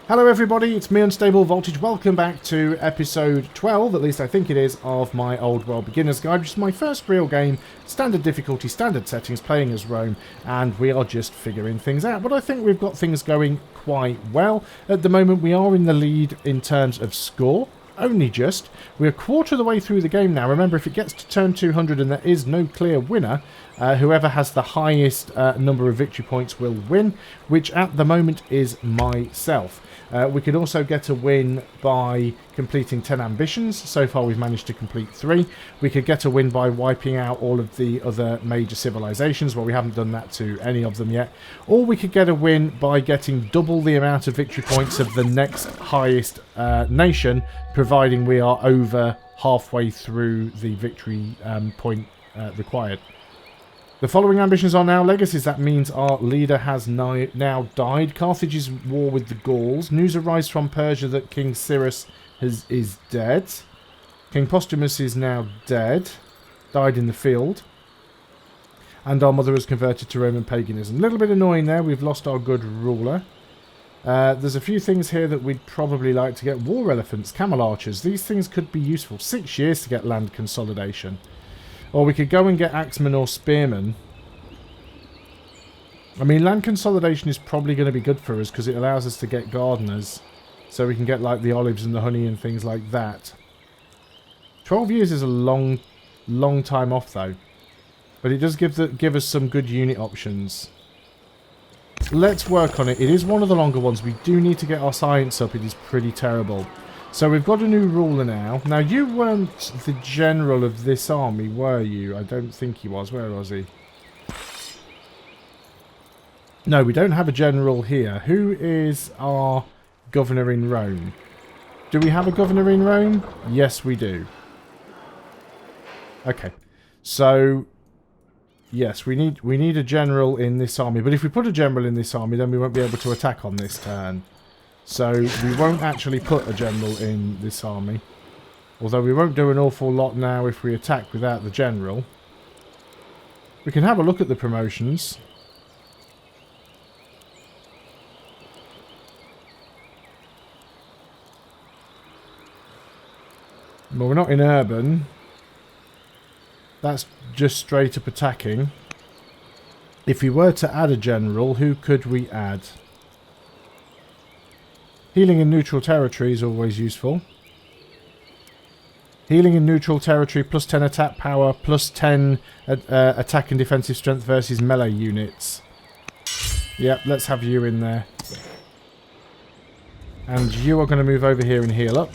Hello everybody, it's me, Unstable Voltage. Welcome back to episode 12, at least I think it is, of my Old World Beginner's Guide, which is my first real game, standard difficulty, standard settings, playing as Rome, and we are just figuring things out. But I think we've got things going quite well. At the moment we are in the lead in terms of score, only just. We're a quarter of the way through the game now. Remember, if it gets to turn 200 and there is no clear winner, whoever has the highest number of victory points will win, which at the moment is myself. We could also get a win by completing 10 ambitions. So far we've managed to complete 3. We could get a win by wiping out all of the other major civilizations. Well, we haven't done that to any of them yet. Or we could get a win by getting double the amount of victory points of the next highest nation, providing we are over halfway through the victory point required. The following ambitions are now legacies. That means our leader has now died. Carthage's war with the Gauls. News arrives from Persia that King Cyrus is dead. King Postumus is now dead. Died in the field. And our mother has converted to Roman paganism. A little bit annoying there. We've lost our good ruler. There's a few things here that we'd probably like to get. War elephants, camel archers. These things could be useful. 6 years to get land consolidation. Or we could go and get axemen or spearmen. I mean, land consolidation is probably going to be good for us because it allows us to get gardeners. So we can get like the olives and the honey and things like that. 12 years is a long time off though. But it does give us some good unit options. Let's work on it. It is one of the longer ones. We do need to get our science up. It is pretty terrible. So we've got a new ruler now. Now, you weren't the general of this army, were you? I don't think he was. Where was he? No, we don't have a general here. Who is our governor in Rome? Do we have a governor in Rome? Yes, we do. Okay. So, yes, we need a general in this army. But if we put a general in this army, then we won't be able to attack on this turn. So we won't actually put a general in this army. Although we won't do an awful lot now if we attack without the general. We can have a look at the promotions. Well, we're not in urban. That's just straight up attacking. If we were to add a general, who could we add? Healing in neutral territory is always useful. Healing in neutral territory, plus 10 attack power, plus 10 attack and defensive strength versus melee units. Yep, let's have you in there. And you are going to move over here and heal up.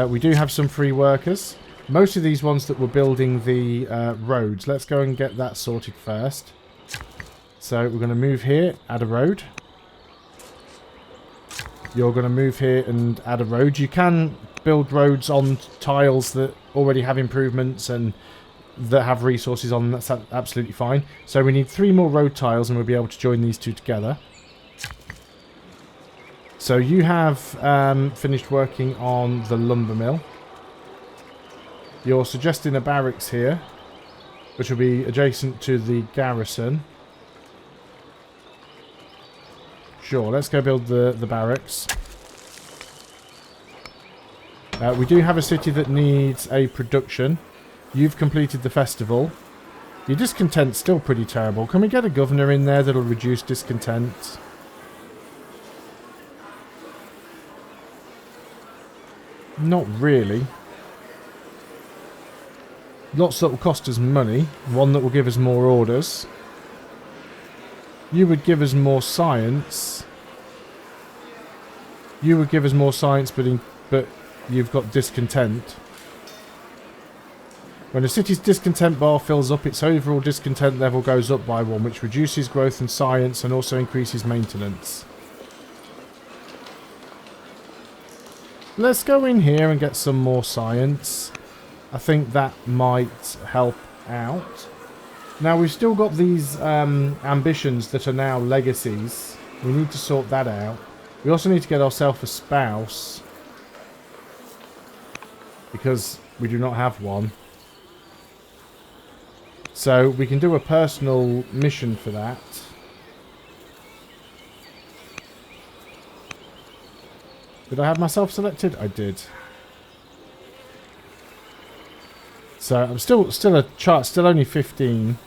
We do have some free workers. Most of these ones that were building the roads. Let's go and get that sorted first. So we're going to move here, add a road. You're going to move here and add a road. You can build roads on tiles that already have improvements and that have resources on them. That's absolutely fine. So we need 3 more road tiles and we'll be able to join these 2 together. So you have finished working on the lumber mill. You're suggesting a barracks here, which will be adjacent to the garrison. Sure, let's go build the barracks. We do have a city that needs a production. You've completed the festival. Your discontent's still pretty terrible. Can we get a governor in there that'll reduce discontent? Not really. Lots that will cost us money. One that will give us more orders. You would give us more science. You would give us more science, but you've got discontent. When a city's discontent bar fills up, its overall discontent level goes up by 1, which reduces growth and science and also increases maintenance. Let's go in here and get some more science. I think that might help out. Now, we've still got these ambitions that are now legacies. We need to sort that out. We also need to get ourselves a spouse. Because we do not have one. So we can do a personal mission for that. Did I have myself selected? I did. So I'm still a chart, still only 15.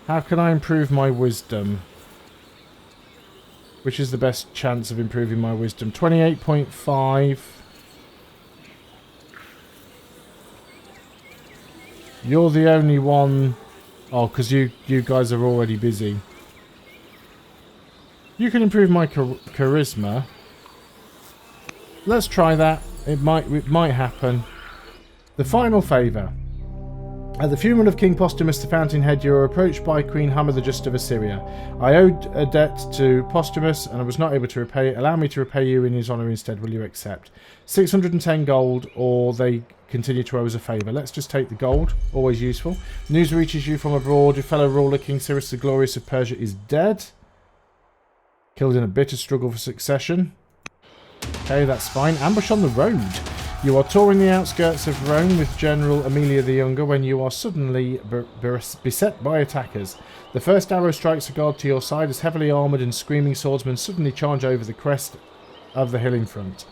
How can I improve my wisdom? Which is the best chance of improving my wisdom? 28.5. You're the only one... Oh, because you guys are already busy. You can improve my charisma. Let's try that. It might happen. The final favour. At the funeral of King Postumus the Fountainhead, you were approached by Queen Hummer the Just of Assyria. I owed a debt to Postumus, and I was not able to repay it. Allow me to repay you in his honour instead. Will you accept? 610 gold, or they continue to owe us a favour. Let's just take the gold. Always useful. News reaches you from abroad. Your fellow ruler, King Cyrus the Glorious of Persia, is dead. Killed in a bitter struggle for succession. Okay, that's fine. Ambush on the road. You are touring the outskirts of Rome with General Aemilia the Younger when you are suddenly beset by attackers. The first arrow strikes a guard to your side as heavily armoured and screaming swordsmen suddenly charge over the crest of the hill in front.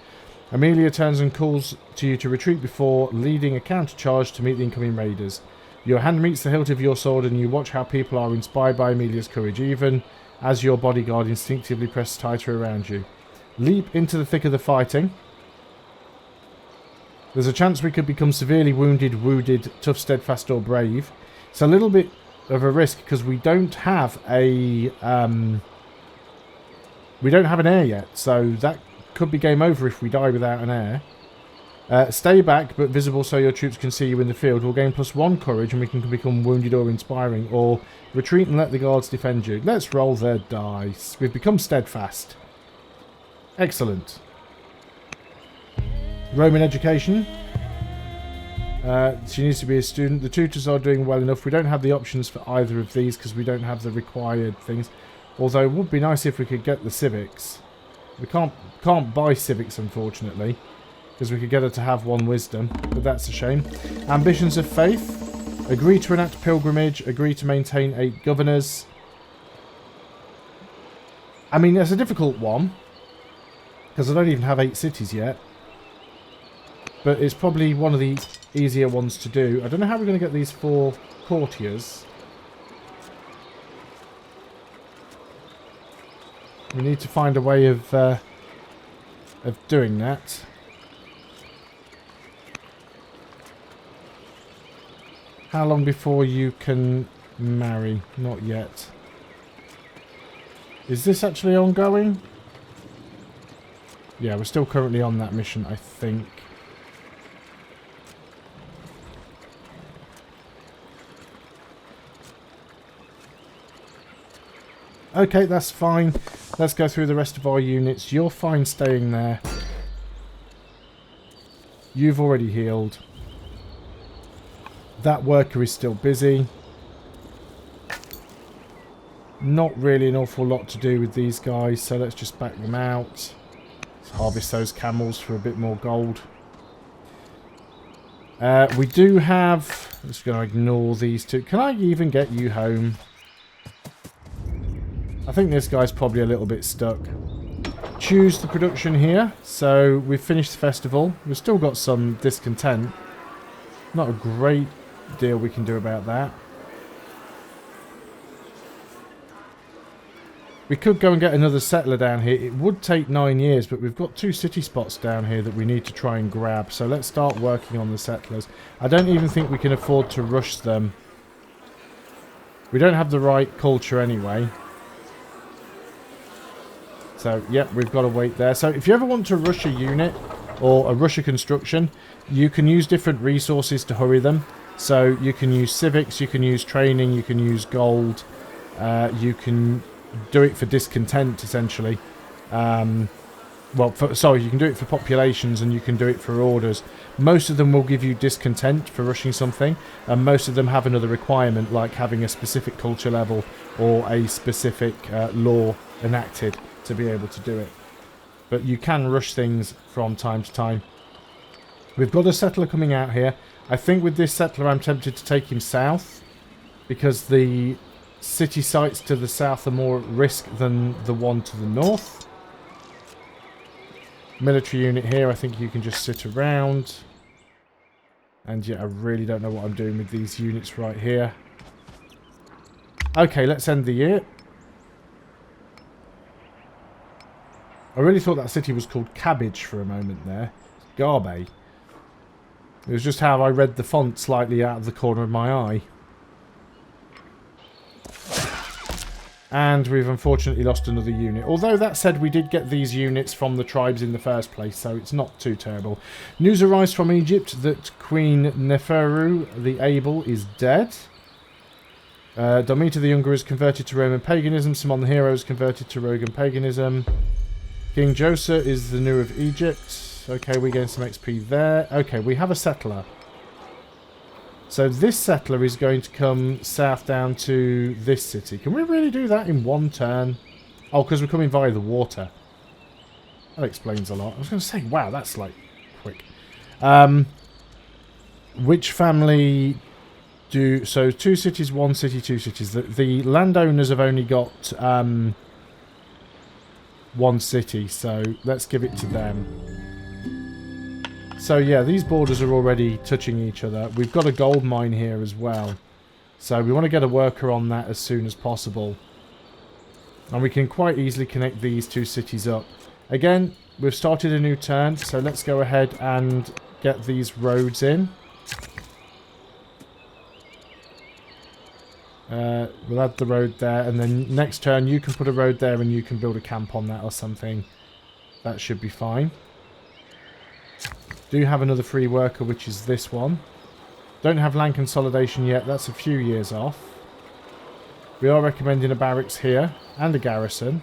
Aemilia turns and calls to you to retreat before leading a counter-charge to meet the incoming raiders. Your hand meets the hilt of your sword and you watch how people are inspired by Aemilia's courage, even as your bodyguard instinctively presses tighter around you. Leap into the thick of the fighting. There's a chance we could become severely wounded, tough, steadfast, or brave. It's a little bit of a risk because we don't have an air yet, so that could be game over if we die without an air. Stay back, but visible so your troops can see you in the field. We'll gain +1 courage and we can become wounded or inspiring, or retreat and let the guards defend you. Let's roll their dice. We've become steadfast. Excellent. Roman education. She needs to be a student. The tutors are doing well enough. We don't have the options for either of these because we don't have the required things. Although it would be nice if we could get the civics. We can't buy civics, unfortunately, because we could get her to have 1 wisdom, but that's a shame. Ambitions of faith. Agree to enact pilgrimage. Agree to maintain 8 governors. I mean, that's a difficult one because I don't even have 8 cities yet. But it's probably one of the easier ones to do. I don't know how we're going to get these 4 courtiers. We need to find a way of doing that. How long before you can marry? Not yet. Is this actually ongoing? Yeah, we're still currently on that mission, I think. Okay, that's fine. Let's go through the rest of our units. You're fine staying there. You've already healed. That worker is still busy. Not really an awful lot to do with these guys, so let's just back them out. Let's harvest those camels for a bit more gold. We do have... I'm just going to ignore these 2. Can I even get you home? I think this guy's probably a little bit stuck. Choose the production here. So we've finished the festival. We've still got some discontent. Not a great deal we can do about that. We could go and get another settler down here. It would take 9 years, but we've got 2 city spots down here that we need to try and grab. So let's start working on the settlers. I don't even think we can afford to rush them. We don't have the right culture anyway. So, yep, we've got to wait there. So, if you ever want to rush a unit or a rush a construction, you can use different resources to hurry them. So, you can use civics, you can use training, you can use gold. You can do it for discontent, essentially. You can do it for populations and you can do it for orders. Most of them will give you discontent for rushing something, and most of them have another requirement, like having a specific culture level or a specific law enacted to be able to do it. But you can rush things from time to time. We've got a settler coming out here. I think with this settler I'm tempted to take him south. because the city sites to the south are more at risk than the one to the north. Military unit here, I think you can just sit around. And yeah, I really don't know what I'm doing with these units right here. Okay, let's end the year. I really thought that city was called Cabbage for a moment there. Garbe. It was just how I read the font slightly out of the corner of my eye. And we've unfortunately lost another unit. Although that said, we did get these units from the tribes in the first place, so it's not too terrible. News arrives from Egypt that Queen Neferu the Able is dead. Domita the Younger is converted to Roman paganism. Simon the Hero is converted to Roman paganism. King Joseph is the new of Egypt. Okay, we're getting some XP there. Okay, we have a settler. So this settler is going to come south down to this city. Can we really do that in one turn? Oh, because we're coming via the water. That explains a lot. I was going to say, wow, that's like quick. Which family do... So 2 cities, 1 city, 2 cities. The landowners have only got 1 city, so let's give it to them. So yeah, these borders are already touching each other. We've got a gold mine here as well. So we want to get a worker on that as soon as possible. And we can quite easily connect these 2 cities up. Again, we've started a new turn, so let's go ahead and get these roads in. We'll add the road there, and then next turn you can put a road there and you can build a camp on that or something. That should be fine. Do have another free worker, which is this one. Don't have land consolidation yet. That's a few years off. We are recommending a barracks here and a garrison.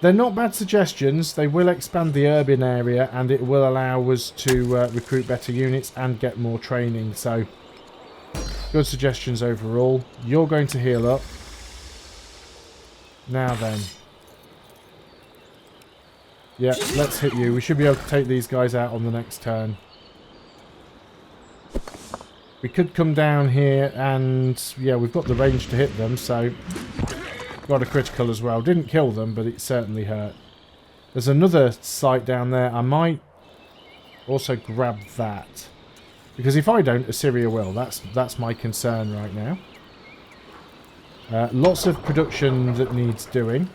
They're not bad suggestions. They will expand the urban area and it will allow us to recruit better units and get more training. So, good suggestions overall. You're going to heal up. Now then. Yeah, let's hit you. We should be able to take these guys out on the next turn. We could come down here and... Yeah, we've got the range to hit them, so... Got a critical as well. Didn't kill them, but it certainly hurt. There's another site down there. I might also grab that. Because if I don't, Assyria will. That's my concern right now. Lots of production that needs doing.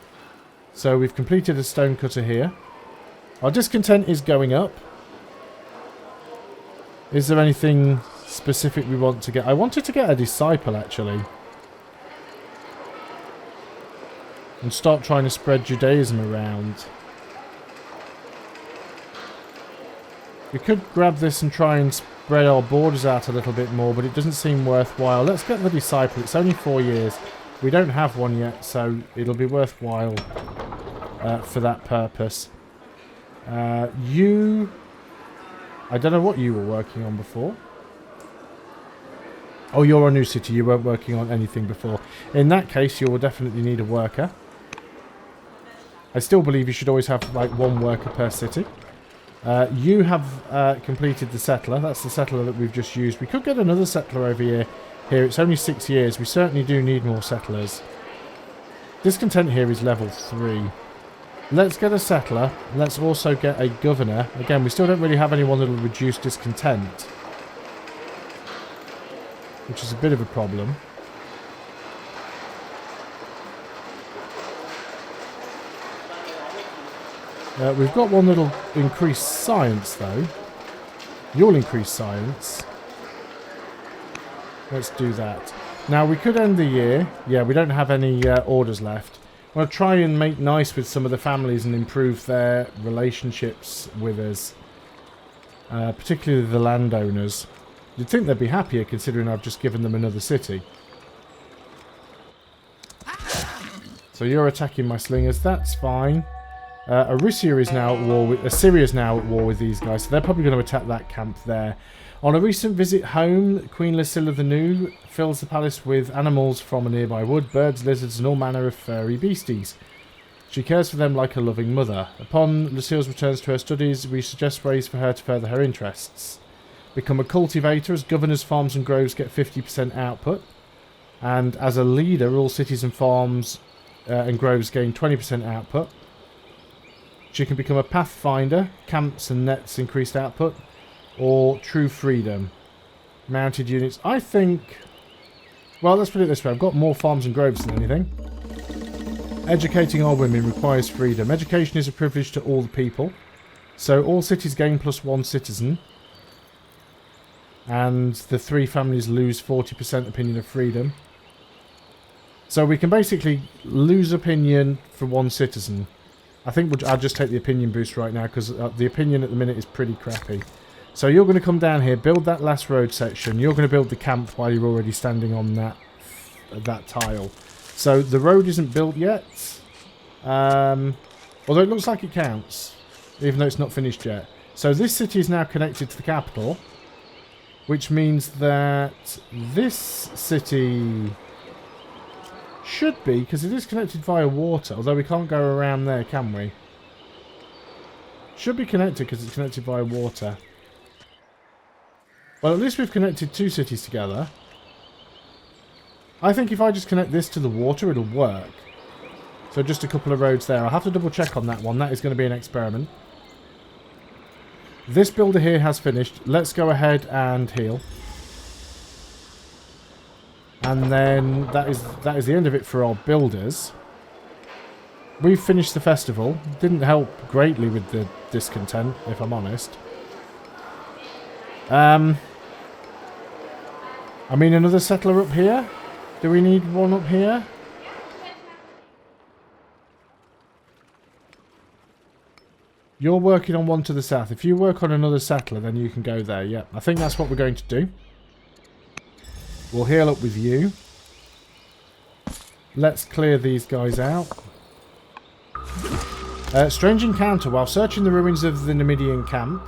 So we've completed a stone cutter here. Our discontent is going up. Is there anything specific we want to get? I wanted to get a disciple, actually. And start trying to spread Judaism around. We could grab this and try and spread our borders out a little bit more, but it doesn't seem worthwhile. Let's get the disciple. It's only 4 years. We don't have one yet, so it'll be worthwhile for that purpose. You... I don't know what you were working on before. Oh, you're a new city. You weren't working on anything before. In that case, you will definitely need a worker. I still believe you should always have, like, 1 worker per city. You have completed the settler. That's the settler that we've just used. We could get another settler over here. It's only 6 years. We certainly do need more settlers. Discontent here is level 3. Let's get a settler. Let's also get a governor. Again, we still don't really have anyone that will reduce discontent. Which is a bit of a problem. We've got one that'll increase science, though. You'll increase science. Let's do that. Now, we could end the year. Yeah, we don't have any orders left. I'm going to try and make nice with some of the families and improve their relationships with us. Particularly the landowners. You'd think they'd be happier considering I've just given them another city. So you're attacking my slingers. That's fine. Assyria is now at war with these guys, so they're probably going to attack that camp there. On a recent visit home, Queen Lucilla the New fills the palace with animals from a nearby wood, birds, lizards, and all manner of furry beasties. She cares for them like a loving mother. Upon Lucile's returns to her studies, we suggest ways for her to further her interests. Become a cultivator. As governors, farms and groves get 50% output. And as a leader, all cities and farms and groves gain 20% output. She can become a pathfinder. Camps and nets increased output. Or true freedom. Mounted units. I think... Well, let's put it this way. I've got more farms and groves than anything. Educating our women requires freedom. Education is a privilege to all the people. So all cities gain +1 citizen. And the 3 families lose 40% opinion of freedom. So we can basically lose opinion for 1 citizen. I think I'll just take the opinion boost right now, because the opinion at the minute is pretty crappy. So you're going to come down here, build that last road section. You're going to build the camp while you're already standing on that tile. So the road isn't built yet. Although it looks like it counts, even though it's not finished yet. So this city is now connected to the capital, which means that this city should be, because it is connected via water, although we can't go around there, can we? Should be connected because it's connected via water. Well, at least we've connected 2 cities together. I think if I just connect this to the water, it'll work. So just a couple of roads there. I'll have to double check on that one. That is going to be an experiment. This builder here has finished. Let's go ahead and heal. And then that is the end of it for our builders. We've finished the festival. Didn't help greatly with the discontent, if I'm honest. I mean, another settler up here? Do we need one up here? You're working on one to the south. If you work on another settler, then you can go there. Yeah, I think that's what we're going to do. We'll heal up with you. Let's clear these guys out. Strange encounter. While searching the ruins of the nVidia camp,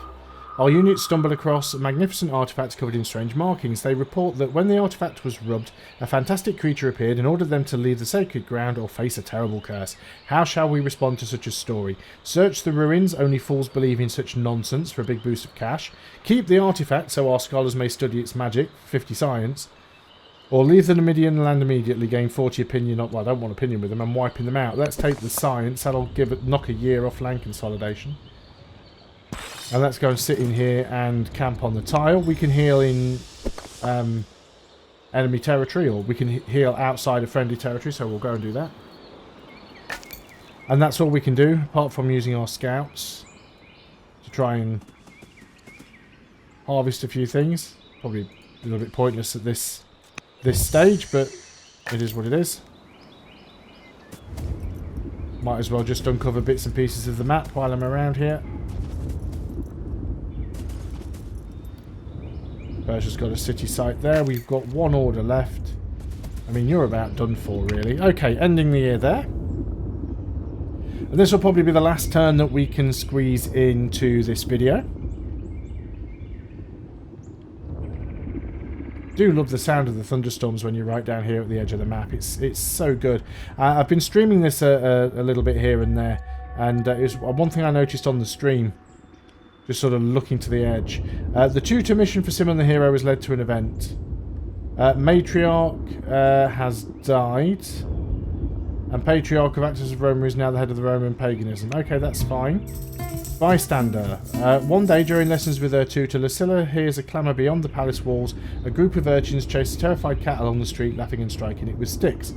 our units stumble across magnificent artifacts covered in strange markings. They report that when the artifact was rubbed, a fantastic creature appeared and ordered them to leave the sacred ground or face a terrible curse. How shall we respond to such a story? Search the ruins. Only fools believe in such nonsense for a big boost of cash. Keep the artifact so our scholars may study its magic, 50 science. Or leave the nVidian land immediately, gain 40 opinion. Well, I don't want opinion with them. I'm wiping them out. Let's take the science. That'll knock a year off land consolidation. And let's go and sit in here and camp on the tile. We can heal in enemy territory, or we can heal outside of friendly territory, so we'll go and do that. And that's all we can do, apart from using our scouts to try and harvest a few things. Probably a little bit pointless at this stage, but it is what it is. Might as well just uncover bits and pieces of the map while I'm around here. Persia's got a city site there. We've got 1 order left. I mean, you're about done for, really. Okay, ending the year there. And this will probably be the last turn that we can squeeze into this video. Do love the sound of the thunderstorms when you're right down here at the edge of the map. It's so good. I've been streaming this a little bit here and there, and it was one thing I noticed on the stream. Just sort of looking to the edge. The tutor mission for Simon the Hero has led to an event. Matriarch has died. And Patriarch of Actors of Roma is now the head of the Roman paganism. Okay, that's fine. Bystander. One day during lessons with her tutor, Lucilla hears a clamour beyond the palace walls. A group of urchins chase a terrified cat along the street, laughing and striking it with sticks.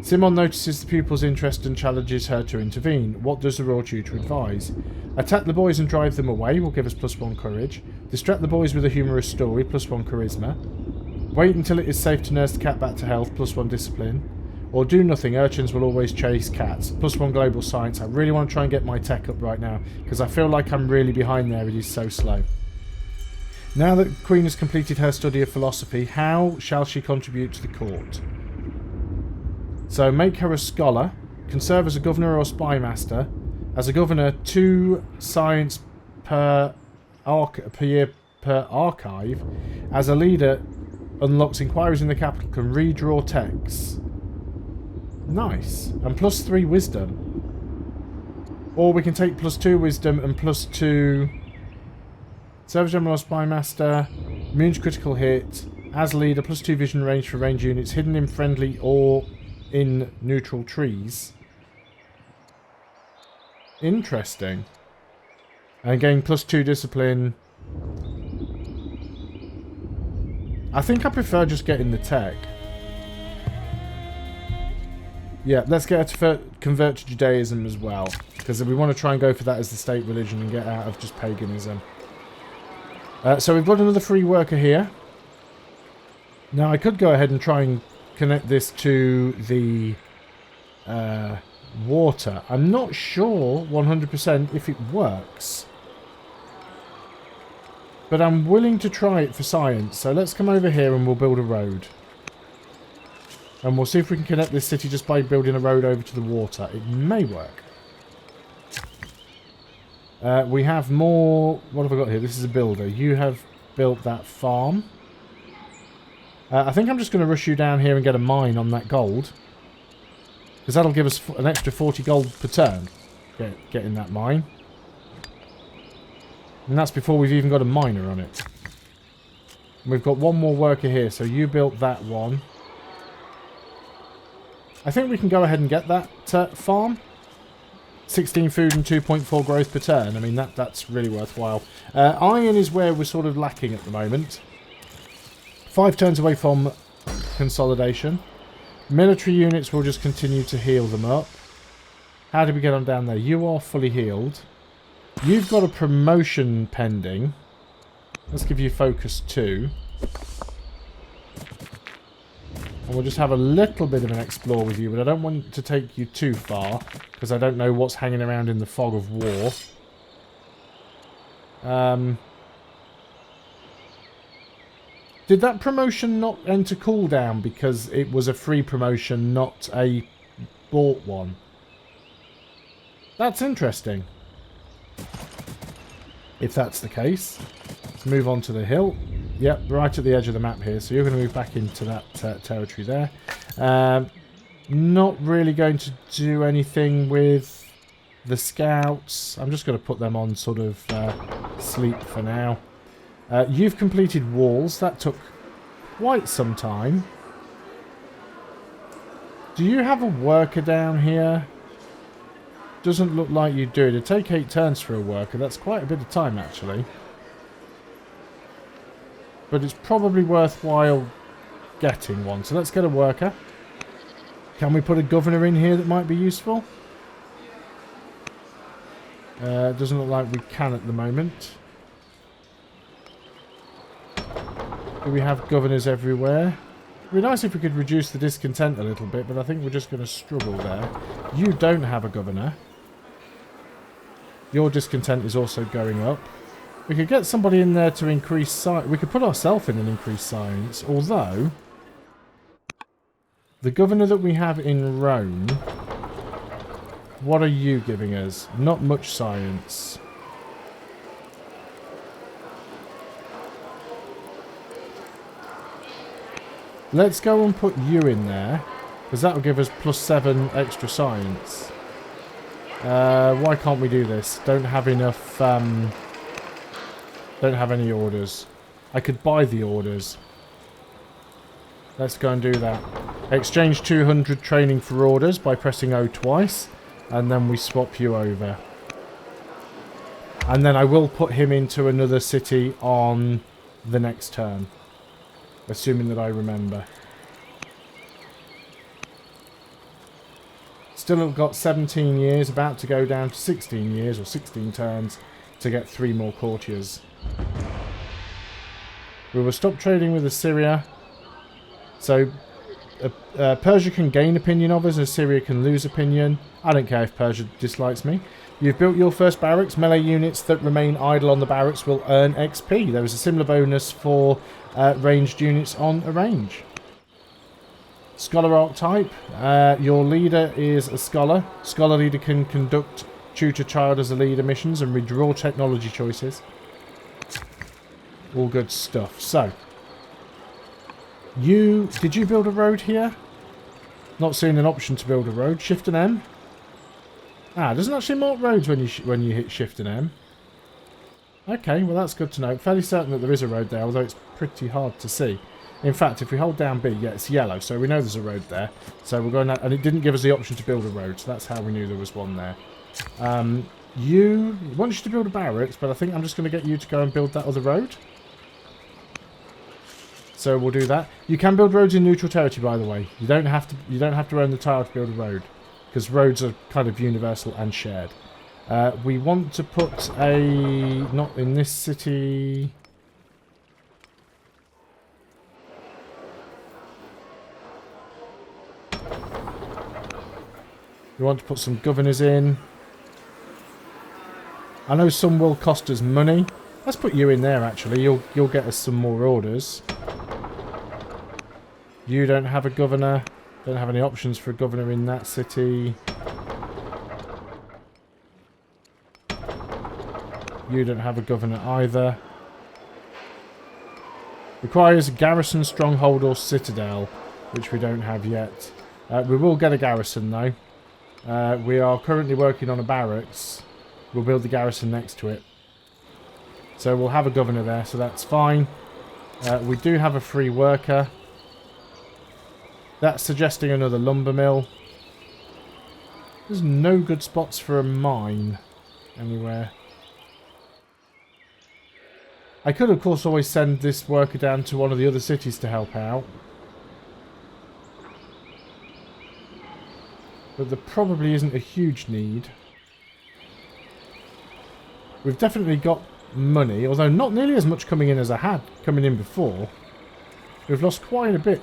Simon notices the pupil's interest and challenges her to intervene. What does the royal tutor advise? Attack the boys and drive them away will give us +1 courage. Distract the boys with a humorous story, +1 charisma. Wait until it is safe to nurse the cat back to health, +1 discipline. Or do nothing, urchins will always chase cats, +1 global science. I really want to try and get my tech up right now, because I feel like I'm really behind there, it is so slow. Now that the Queen has completed her study of philosophy, how shall she contribute to the court? So make her a scholar, can serve as a governor or spy master. As a governor, 2 science per year per archive. As a leader, unlocks inquiries in the capital, can redraw texts. Nice. And +3 wisdom. Or we can take +2 wisdom and +2 Service General Spymaster. Immune to critical hit. As leader, +2 vision range for range units hidden in friendly or in neutral trees. Interesting. And gain +2 discipline. I think I prefer just getting the tech. Yeah, let's get her to convert to Judaism as well. Because we want to try and go for that as the state religion and get out of just paganism. So we've got another free worker here. Now I could go ahead and try and connect this to the water. I'm not sure 100% if it works. But I'm willing to try it for science. So let's come over here and we'll build a road. And we'll see if we can connect this city just by building a road over to the water. It may work. We have more... What have I got here? This is a builder. You have built that farm. I think I'm just going to rush you down here and get a mine on that gold. Because that'll give us an extra 40 gold per turn. Getting that mine. And that's before we've even got a miner on it. And we've got one more worker here. So you built that one. I think we can go ahead and get that farm. 16 food and 2.4 growth per turn. I mean, that's really worthwhile. Iron is where we're sort of lacking at the moment. 5 turns away from consolidation. Military units will just continue to heal them up. How did we get on down there? You are fully healed. You've got a promotion pending. Let's give you focus 2. And we'll just have a little bit of an explore with you, but I don't want to take you too far, because I don't know what's hanging around in the fog of war. Did that promotion not enter cooldown because it was a free promotion, not a bought one? That's interesting. If that's the case. Let's move on to the hill. Yep, right at the edge of the map here. So you're going to move back into that territory there. Not really going to do anything with the scouts. I'm just going to put them on sort of sleep for now. You've completed walls. That took quite some time. Do you have a worker down here? Doesn't look like you do. It'd take 8 turns for a worker. That's quite a bit of time, actually. But it's probably worthwhile getting one. So let's get a worker. Can we put a governor in here that might be useful? Doesn't look like we can at the moment. Do we have governors everywhere? It'd be nice if we could reduce the discontent a little bit, but I think we're just going to struggle there. You don't have a governor. Your discontent is also going up. We could get somebody in there to increase science. We could put ourselves in an increased science, although the governor that we have in Rome, what are you giving us? Not much science. Let's go and put you in there, because that will give us +7 extra science. Why can't we do this? Don't have enough... Don't have any orders. I could buy the orders. Let's go and do that. Exchange 200 training for orders by pressing O twice. And then we swap you over. And then I will put him into another city on the next turn. Assuming that I remember. Still got 17 years. About to go down to 16 years or 16 turns to get 3 more courtiers. We will stop trading with Assyria. So, Persia can gain opinion of us, Assyria can lose opinion. I don't care if Persia dislikes me. You've built your first barracks. Melee units that remain idle on the barracks will earn XP. There is a similar bonus for ranged units on a range. Scholar archetype. Your leader is a scholar. Scholar leader can conduct tutor child as a leader missions and redraw technology choices. All good stuff. So, did you build a road here? Not seeing an option to build a road. Shift and M. Ah, it doesn't actually mark roads when you hit Shift and M. Okay, well that's good to know. I'm fairly certain that there is a road there, although it's pretty hard to see. In fact, if we hold down B, yeah, it's yellow, so we know there's a road there. So we're going to, and it didn't give us the option to build a road, so that's how we knew there was one there. You want you to build a barracks, but I think I'm just going to get you to go and build that other road. So we'll do that. You can build roads in neutral territory, by the way. You don't have to own the tile to build a road, because roads are kind of universal and shared. We want to put a, not in this city. We want to put some governors in. I know some will cost us money. Let's put you in there, actually. You'll get us some more orders. You don't have a governor. Don't have any options for a governor in that city. You don't have a governor either. Requires a garrison, stronghold or citadel, which we don't have yet. We will get a garrison though. We are currently working on a barracks. We'll build the garrison next to it. So we'll have a governor there, so that's fine. We do have a free worker. That's suggesting another lumber mill. There's no good spots for a mine anywhere. I could, of course, always send this worker down to one of the other cities to help out. But there probably isn't a huge need. We've definitely got money, although not nearly as much coming in as I had coming in before. We've lost quite a bit.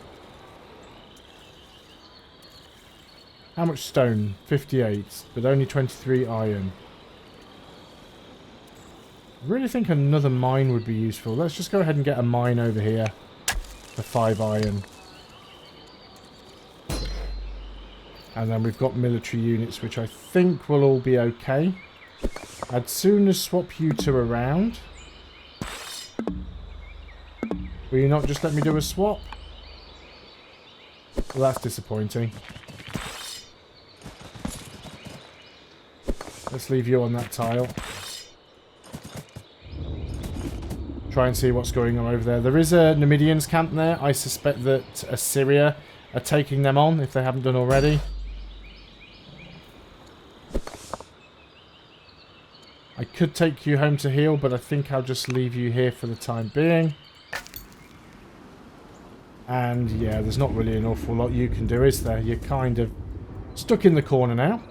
How much stone? 58, but only 23 iron. I really think another mine would be useful. Let's just go ahead and get a mine over here for 5 iron. And then we've got military units, which I think will all be okay. I'd sooner swap you two around. Will you not just let me do a swap? Well, that's disappointing. Let's leave you on that tile. Try and see what's going on over there. There is a Numidians camp there. I suspect that Assyria are taking them on, if they haven't done already. I could take you home to heal, but I think I'll just leave you here for the time being. And yeah, there's not really an awful lot you can do, is there? You're kind of stuck in the corner now.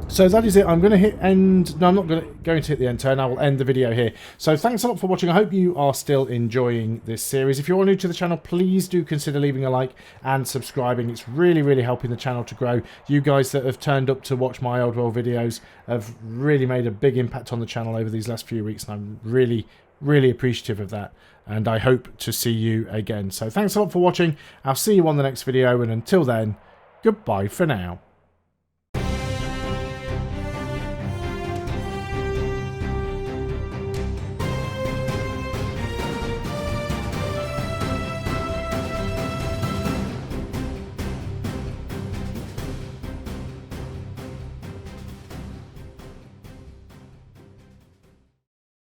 So that is it. I'm going to hit end. No, I'm not going to hit the end turn. I will end the video here. So thanks a lot for watching. I hope you are still enjoying this series. If you're new to the channel, please do consider leaving a like and subscribing. It's really, really helping the channel to grow. You guys that have turned up to watch my old world videos have really made a big impact on the channel over these last few weeks, and I'm really, really appreciative of that. And I hope to see you again. So thanks a lot for watching. I'll see you on the next video, and until then, goodbye for now.